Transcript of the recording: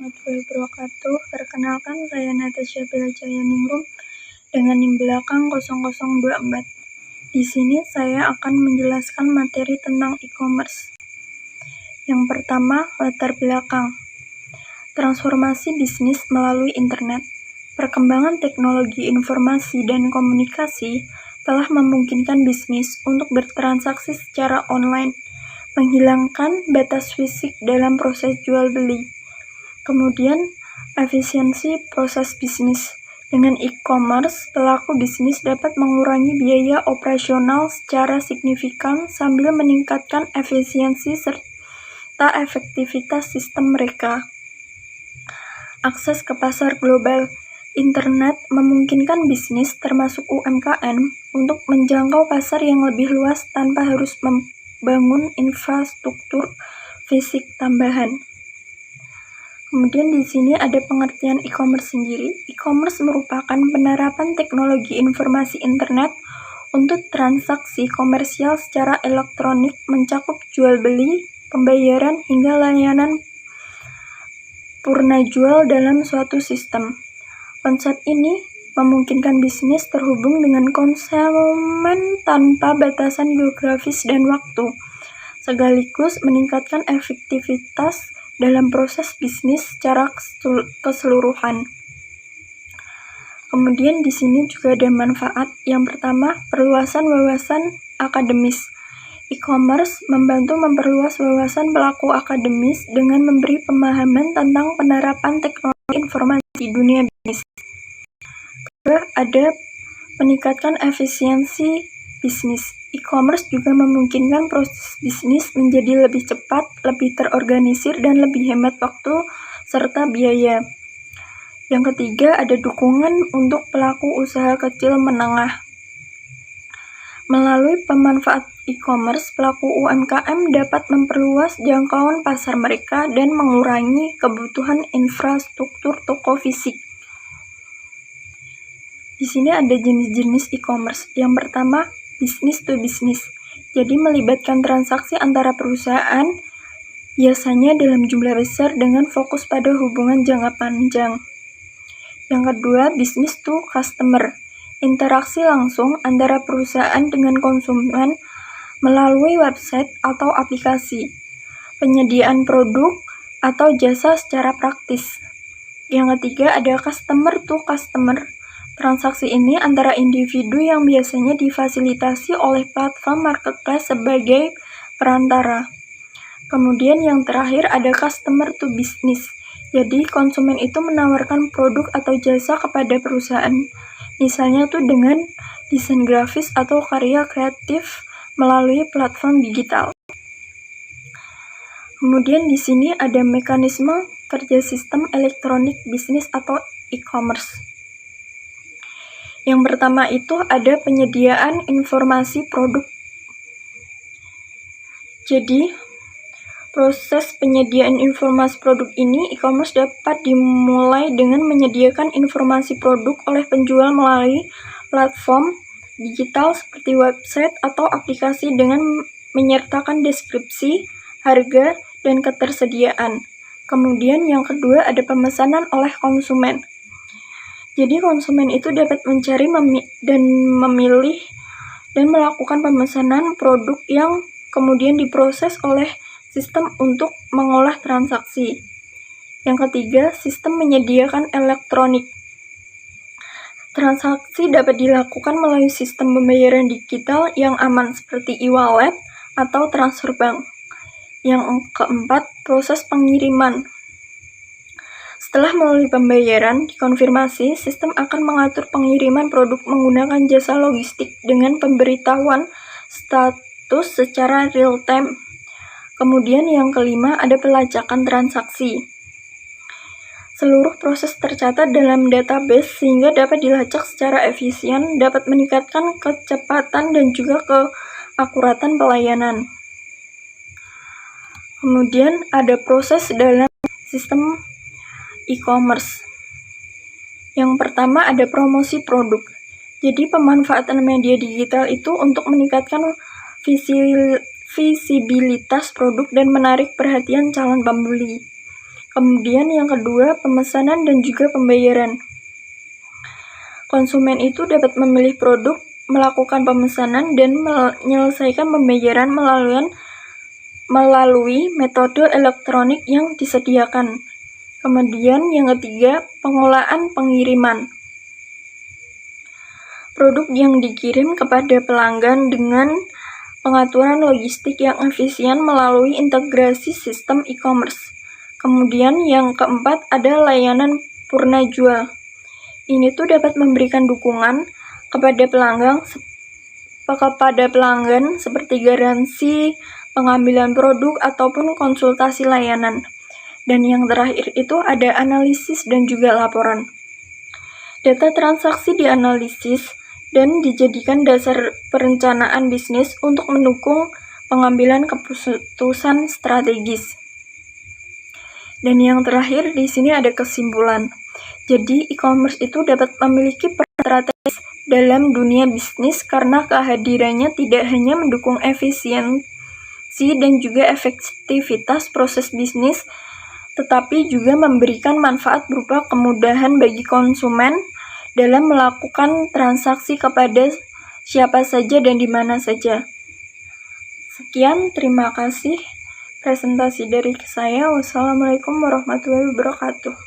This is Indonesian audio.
warahmatullahi wabarakatuh. Perkenalkan, saya Natasha Bilajaya-Ningrum dengan NIM belakang 0024. Di sini saya akan menjelaskan materi tentang e-commerce. Yang pertama, latar belakang. Transformasi bisnis melalui internet. Perkembangan teknologi informasi dan komunikasi telah memungkinkan bisnis untuk bertransaksi secara online, menghilangkan batas fisik dalam proses jual beli. Kemudian, efisiensi proses bisnis. Dengan e-commerce, pelaku bisnis dapat mengurangi biaya operasional secara signifikan sambil meningkatkan efisiensi serta efektivitas sistem mereka. Akses ke pasar global. Internet memungkinkan bisnis termasuk UMKM untuk menjangkau pasar yang lebih luas tanpa harus membangun infrastruktur fisik tambahan. Kemudian di sini ada pengertian e-commerce sendiri. E-commerce merupakan penerapan teknologi informasi internet untuk transaksi komersial secara elektronik mencakup jual beli, pembayaran hingga layanan purna jual dalam suatu sistem. Konsep ini memungkinkan bisnis terhubung dengan konsumen tanpa batasan geografis dan waktu, sekaligus meningkatkan efektivitas dalam proses bisnis secara keseluruhan. Kemudian di sini juga ada manfaat. Yang pertama, perluasan wawasan akademis. E-commerce membantu memperluas wawasan pelaku akademis dengan memberi pemahaman tentang penerapan teknologi informasi di dunia bisnis. Kedua, ada meningkatkan efisiensi bisnis. E-commerce juga memungkinkan proses bisnis menjadi lebih cepat, lebih terorganisir, dan lebih hemat waktu serta biaya. Yang ketiga, ada dukungan untuk pelaku usaha kecil menengah. Melalui pemanfaat e-commerce, pelaku UMKM dapat memperluas jangkauan pasar mereka dan mengurangi kebutuhan infrastruktur toko fisik. Di sini ada jenis-jenis e-commerce. Yang pertama, business to business. Jadi melibatkan transaksi antara perusahaan, biasanya dalam jumlah besar dengan fokus pada hubungan jangka panjang. Yang kedua, business to customer. Interaksi langsung antara perusahaan dengan konsumen melalui website atau aplikasi. Penyediaan produk atau jasa secara praktis. Yang ketiga, ada customer to customer. Transaksi ini antara individu yang biasanya difasilitasi oleh platform marketplace sebagai perantara. Kemudian yang terakhir ada customer to business. Jadi konsumen itu menawarkan produk atau jasa kepada perusahaan. Misalnya tuh dengan desain grafis atau karya kreatif melalui platform digital. Kemudian di sini ada mekanisme kerja sistem elektronik bisnis atau e-commerce. Yang pertama itu ada penyediaan informasi produk. Jadi, proses penyediaan informasi produk ini, e-commerce dapat dimulai dengan menyediakan informasi produk oleh penjual melalui platform digital seperti website atau aplikasi dengan menyertakan deskripsi, harga, dan ketersediaan. Kemudian yang kedua ada pemesanan oleh konsumen. Jadi konsumen itu dapat mencari dan memilih dan melakukan pemesanan produk yang kemudian diproses oleh sistem untuk mengolah transaksi. Yang ketiga, sistem menyediakan elektronik. Transaksi dapat dilakukan melalui sistem pembayaran digital yang aman seperti e-wallet atau transfer bank. Yang keempat, proses pengiriman. Setelah melalui pembayaran dikonfirmasi, sistem akan mengatur pengiriman produk menggunakan jasa logistik dengan pemberitahuan status secara real-time. Kemudian yang kelima ada pelacakan transaksi. Seluruh proses tercatat dalam database sehingga dapat dilacak secara efisien, dapat meningkatkan kecepatan dan juga keakuratan pelayanan. Kemudian ada proses dalam sistem e-commerce. Yang pertama ada promosi produk. Jadi pemanfaatan media digital itu untuk meningkatkan visibilitas produk dan menarik perhatian calon pembeli. Kemudian yang kedua, pemesanan dan juga pembayaran. Konsumen itu dapat memilih produk, melakukan pemesanan, dan menyelesaikan pembayaran melalui metode elektronik yang disediakan. Kemudian yang ketiga, pengolahan pengiriman. Produk yang dikirim kepada pelanggan dengan pengaturan logistik yang efisien melalui integrasi sistem e-commerce. Kemudian yang keempat ada layanan purna jual. Ini tuh dapat memberikan dukungan kepada pelanggan seperti garansi, pengambilan produk, ataupun konsultasi layanan. Dan yang terakhir itu ada analisis dan juga laporan. Data transaksi dianalisis dan dijadikan dasar perencanaan bisnis untuk mendukung pengambilan keputusan strategis. Dan yang terakhir di sini ada kesimpulan. Jadi e-commerce itu dapat memiliki peran strategis dalam dunia bisnis karena kehadirannya tidak hanya mendukung efisiensi dan juga efektivitas proses bisnis, tetapi juga memberikan manfaat berupa kemudahan bagi konsumen dalam melakukan transaksi kepada siapa saja dan di mana saja. Sekian, terima kasih presentasi dari saya. Wassalamualaikum warahmatullahi wabarakatuh.